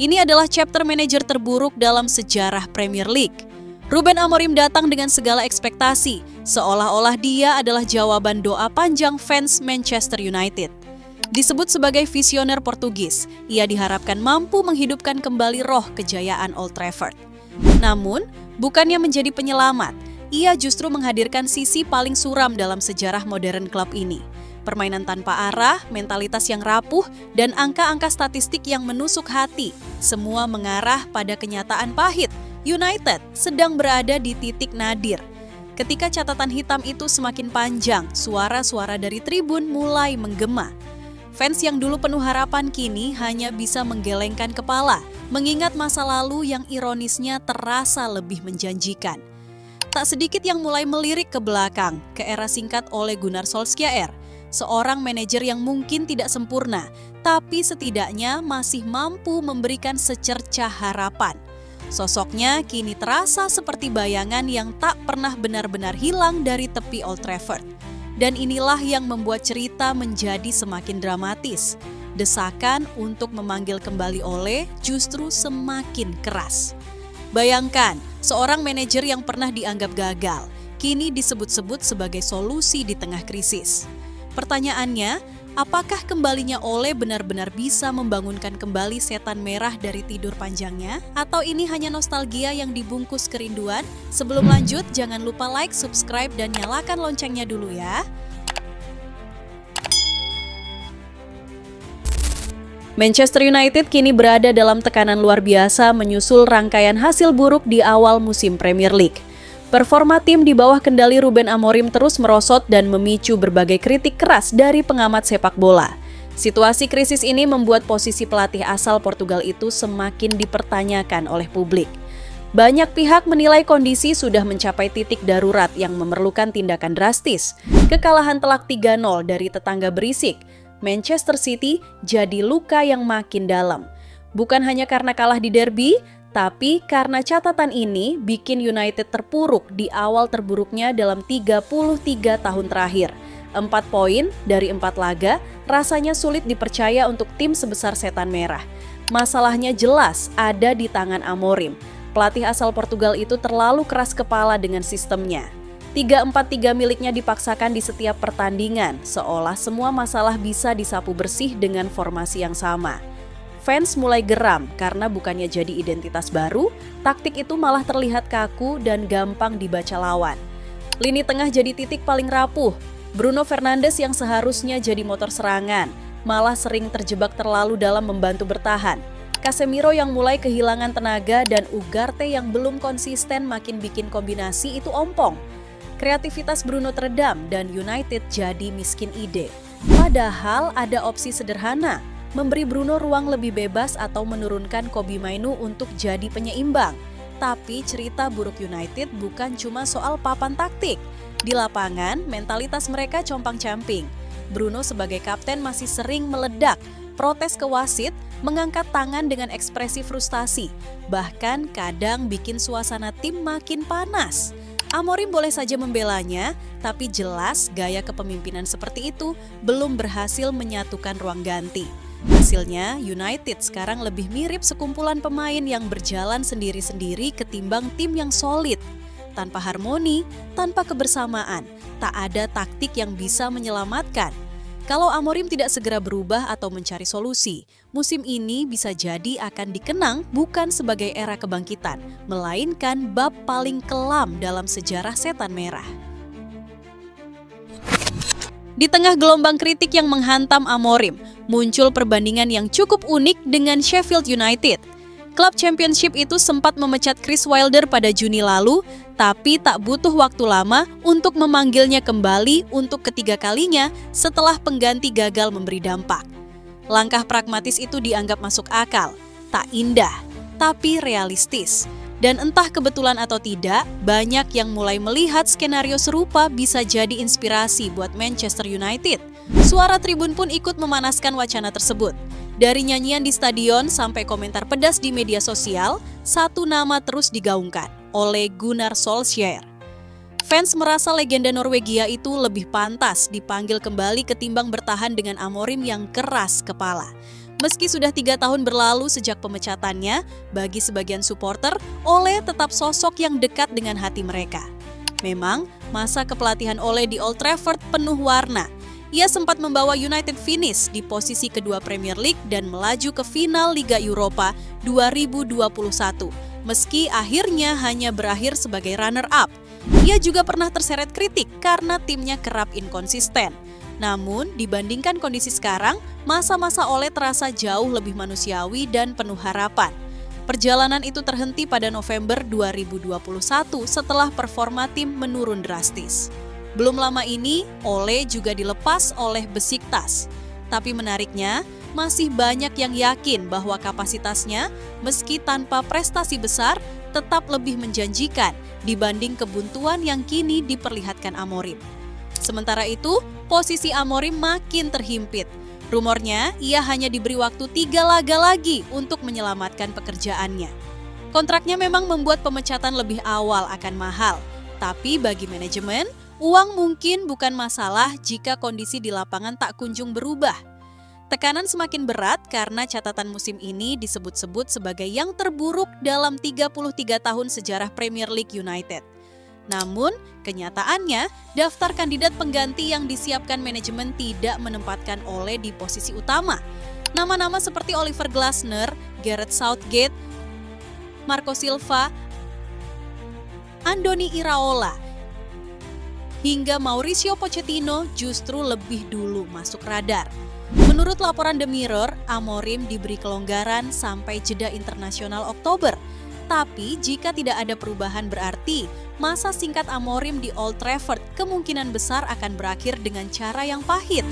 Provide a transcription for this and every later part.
Ini adalah chapter manajer terburuk dalam sejarah Premier League. Ruben Amorim datang dengan segala ekspektasi, seolah-olah dia adalah jawaban doa panjang fans Manchester United. Disebut sebagai visioner Portugis, ia diharapkan mampu menghidupkan kembali roh kejayaan Old Trafford. Namun, bukannya menjadi penyelamat, ia justru menghadirkan sisi paling suram dalam sejarah modern klub ini. Permainan tanpa arah, mentalitas yang rapuh, dan angka-angka statistik yang menusuk hati, semua mengarah pada kenyataan pahit. United sedang berada di titik nadir. Ketika catatan hitam itu semakin panjang, suara-suara dari tribun mulai menggema. Fans yang dulu penuh harapan kini hanya bisa menggelengkan kepala, mengingat masa lalu yang ironisnya terasa lebih menjanjikan. Tak sedikit yang mulai melirik ke belakang, ke era singkat Ole Gunnar Solskjaer, seorang manajer yang mungkin tidak sempurna, tapi setidaknya masih mampu memberikan secercah harapan. Sosoknya kini terasa seperti bayangan yang tak pernah benar-benar hilang dari tepi Old Trafford. Dan inilah yang membuat cerita menjadi semakin dramatis. Desakan untuk memanggil kembali Ole justru semakin keras. Bayangkan, seorang manajer yang pernah dianggap gagal, kini disebut-sebut sebagai solusi di tengah krisis. Pertanyaannya, apakah kembalinya Ole benar-benar bisa membangunkan kembali setan merah dari tidur panjangnya? Atau ini hanya nostalgia yang dibungkus kerinduan? Sebelum lanjut, jangan lupa like, subscribe, dan nyalakan loncengnya dulu ya. Manchester United kini berada dalam tekanan luar biasa menyusul rangkaian hasil buruk di awal musim Premier League. Performa tim di bawah kendali Ruben Amorim terus merosot dan memicu berbagai kritik keras dari pengamat sepak bola. Situasi krisis ini membuat posisi pelatih asal Portugal itu semakin dipertanyakan oleh publik. Banyak pihak menilai kondisi sudah mencapai titik darurat yang memerlukan tindakan drastis. Kekalahan telak 3-0 dari tetangga berisik, Manchester City jadi luka yang makin dalam. Bukan hanya karena kalah di derby, tapi karena catatan ini bikin United terpuruk di awal terburuknya dalam 33 tahun terakhir. 4 poin dari 4 laga rasanya sulit dipercaya untuk tim sebesar setan merah. Masalahnya jelas ada di tangan Amorim. Pelatih asal Portugal itu terlalu keras kepala dengan sistemnya. 3-4-3 miliknya dipaksakan di setiap pertandingan, seolah semua masalah bisa disapu bersih dengan formasi yang sama. Fans mulai geram karena bukannya jadi identitas baru, taktik itu malah terlihat kaku dan gampang dibaca lawan. Lini tengah jadi titik paling rapuh. Bruno Fernandes yang seharusnya jadi motor serangan, malah sering terjebak terlalu dalam membantu bertahan. Casemiro yang mulai kehilangan tenaga dan Ugarte yang belum konsisten makin bikin kombinasi itu ompong. Kreativitas Bruno teredam dan United jadi miskin ide. Padahal ada opsi sederhana, memberi Bruno ruang lebih bebas atau menurunkan Kobbie Mainoo untuk jadi penyeimbang. Tapi cerita buruk United bukan cuma soal papan taktik. Di lapangan, mentalitas mereka compang-camping. Bruno sebagai kapten masih sering meledak, protes ke wasit, mengangkat tangan dengan ekspresi frustasi. Bahkan kadang bikin suasana tim makin panas. Amorim boleh saja membelanya, tapi jelas gaya kepemimpinan seperti itu belum berhasil menyatukan ruang ganti. Hasilnya, United sekarang lebih mirip sekumpulan pemain yang berjalan sendiri-sendiri ketimbang tim yang solid. Tanpa harmoni, tanpa kebersamaan, tak ada taktik yang bisa menyelamatkan. Kalau Amorim tidak segera berubah atau mencari solusi, musim ini bisa jadi akan dikenang bukan sebagai era kebangkitan, melainkan bab paling kelam dalam sejarah setan merah. Di tengah gelombang kritik yang menghantam Amorim, muncul perbandingan yang cukup unik dengan Sheffield United. Klub Championship itu sempat memecat Chris Wilder pada Juni lalu, tapi tak butuh waktu lama untuk memanggilnya kembali untuk ketiga kalinya setelah pengganti gagal memberi dampak. Langkah pragmatis itu dianggap masuk akal, tak indah, tapi realistis. Dan entah kebetulan atau tidak, banyak yang mulai melihat skenario serupa bisa jadi inspirasi buat Manchester United. Suara tribun pun ikut memanaskan wacana tersebut. Dari nyanyian di stadion sampai komentar pedas di media sosial, satu nama terus digaungkan, Ole Gunnar Solskjaer. Fans merasa legenda Norwegia itu lebih pantas dipanggil kembali ketimbang bertahan dengan Amorim yang keras kepala. Meski sudah 3 tahun berlalu sejak pemecatannya, bagi sebagian supporter, Ole tetap sosok yang dekat dengan hati mereka. Memang, masa kepelatihan Ole di Old Trafford penuh warna. Ia sempat membawa United finish di posisi kedua Premier League dan melaju ke final Liga Eropa 2021, meski akhirnya hanya berakhir sebagai runner-up. Ia juga pernah terseret kritik karena timnya kerap inkonsisten. Namun, dibandingkan kondisi sekarang, masa-masa Ole terasa jauh lebih manusiawi dan penuh harapan. Perjalanan itu terhenti pada November 2021 setelah performa tim menurun drastis. Belum lama ini, Ole juga dilepas oleh Besiktas. Tapi menariknya, masih banyak yang yakin bahwa kapasitasnya, meski tanpa prestasi besar, tetap lebih menjanjikan dibanding kebuntuan yang kini diperlihatkan Amorim. Sementara itu, posisi Amorim makin terhimpit. Rumornya, ia hanya diberi waktu 3 laga lagi untuk menyelamatkan pekerjaannya. Kontraknya memang membuat pemecatan lebih awal akan mahal, tapi bagi manajemen, uang mungkin bukan masalah jika kondisi di lapangan tak kunjung berubah. Tekanan semakin berat karena catatan musim ini disebut-sebut sebagai yang terburuk dalam 33 tahun sejarah Premier League United. Namun, kenyataannya, daftar kandidat pengganti yang disiapkan manajemen tidak menempatkan Ole di posisi utama. Nama-nama seperti Oliver Glasner, Gareth Southgate, Marco Silva, Andoni Iraola, hingga Mauricio Pochettino justru lebih dulu masuk radar. Menurut laporan The Mirror, Amorim diberi kelonggaran sampai jeda internasional Oktober. Tapi jika tidak ada perubahan berarti, masa singkat Amorim di Old Trafford kemungkinan besar akan berakhir dengan cara yang pahit.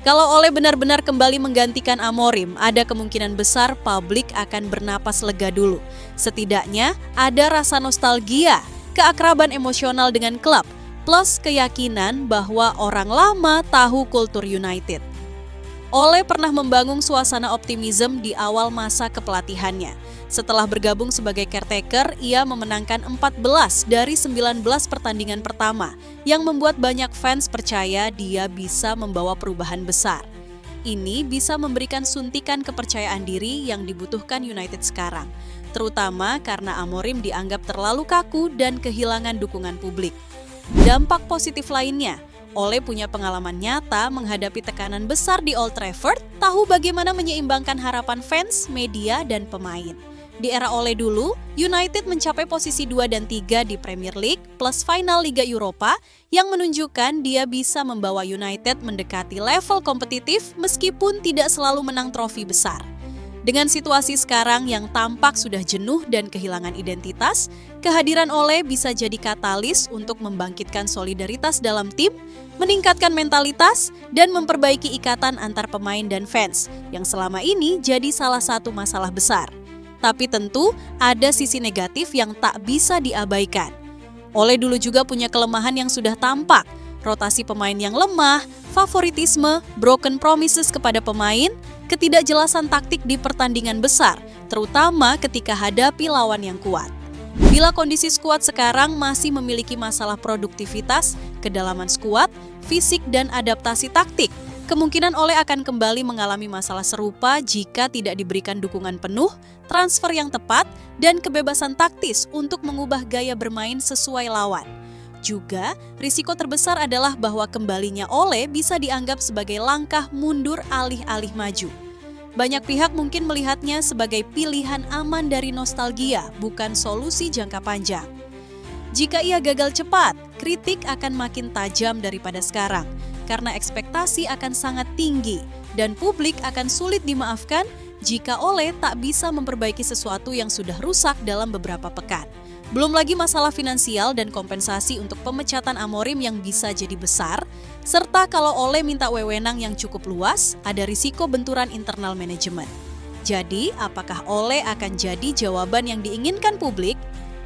Kalau Ole benar-benar kembali menggantikan Amorim, ada kemungkinan besar publik akan bernapas lega dulu. Setidaknya ada rasa nostalgia, keakraban emosional dengan klub, plus keyakinan bahwa orang lama tahu kultur United. Ole pernah membangun suasana optimisme di awal masa kepelatihannya. Setelah bergabung sebagai caretaker, ia memenangkan 14 dari 19 pertandingan pertama, yang membuat banyak fans percaya dia bisa membawa perubahan besar. Ini bisa memberikan suntikan kepercayaan diri yang dibutuhkan United sekarang, terutama karena Amorim dianggap terlalu kaku dan kehilangan dukungan publik. Dampak positif lainnya, Ole punya pengalaman nyata menghadapi tekanan besar di Old Trafford, tahu bagaimana menyeimbangkan harapan fans, media, dan pemain. Di era Ole dulu, United mencapai posisi 2 dan 3 di Premier League plus final Liga Eropa yang menunjukkan dia bisa membawa United mendekati level kompetitif meskipun tidak selalu menang trofi besar. Dengan situasi sekarang yang tampak sudah jenuh dan kehilangan identitas, kehadiran Ole bisa jadi katalis untuk membangkitkan solidaritas dalam tim, meningkatkan mentalitas, dan memperbaiki ikatan antar pemain dan fans yang selama ini jadi salah satu masalah besar. Tapi tentu ada sisi negatif yang tak bisa diabaikan. Ole dulu juga punya kelemahan yang sudah tampak, rotasi pemain yang lemah, favoritisme, broken promises kepada pemain, ketidakjelasan taktik di pertandingan besar, terutama ketika hadapi lawan yang kuat. Bila kondisi skuad sekarang masih memiliki masalah produktivitas, kedalaman skuad, fisik, dan adaptasi taktik, kemungkinan Ole akan kembali mengalami masalah serupa jika tidak diberikan dukungan penuh, transfer yang tepat, dan kebebasan taktis untuk mengubah gaya bermain sesuai lawan. Juga, risiko terbesar adalah bahwa kembalinya Ole bisa dianggap sebagai langkah mundur alih-alih maju. Banyak pihak mungkin melihatnya sebagai pilihan aman dari nostalgia, bukan solusi jangka panjang. Jika ia gagal cepat, kritik akan makin tajam daripada sekarang, karena ekspektasi akan sangat tinggi dan publik akan sulit dimaafkan jika Ole tak bisa memperbaiki sesuatu yang sudah rusak dalam beberapa pekan. Belum lagi masalah finansial dan kompensasi untuk pemecatan Amorim yang bisa jadi besar, serta kalau Ole minta wewenang yang cukup luas, ada risiko benturan internal manajemen. Jadi, apakah Ole akan jadi jawaban yang diinginkan publik?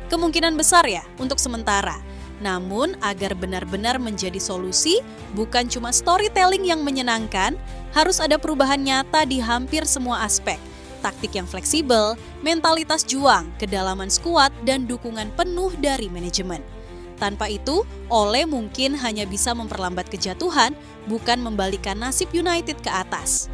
Kemungkinan besar ya, untuk sementara. Namun, agar benar-benar menjadi solusi, bukan cuma storytelling yang menyenangkan, harus ada perubahan nyata di hampir semua aspek. Taktik yang fleksibel, mentalitas juang, kedalaman skuad, dan dukungan penuh dari manajemen. Tanpa itu, Ole mungkin hanya bisa memperlambat kejatuhan, bukan membalikkan nasib United ke atas.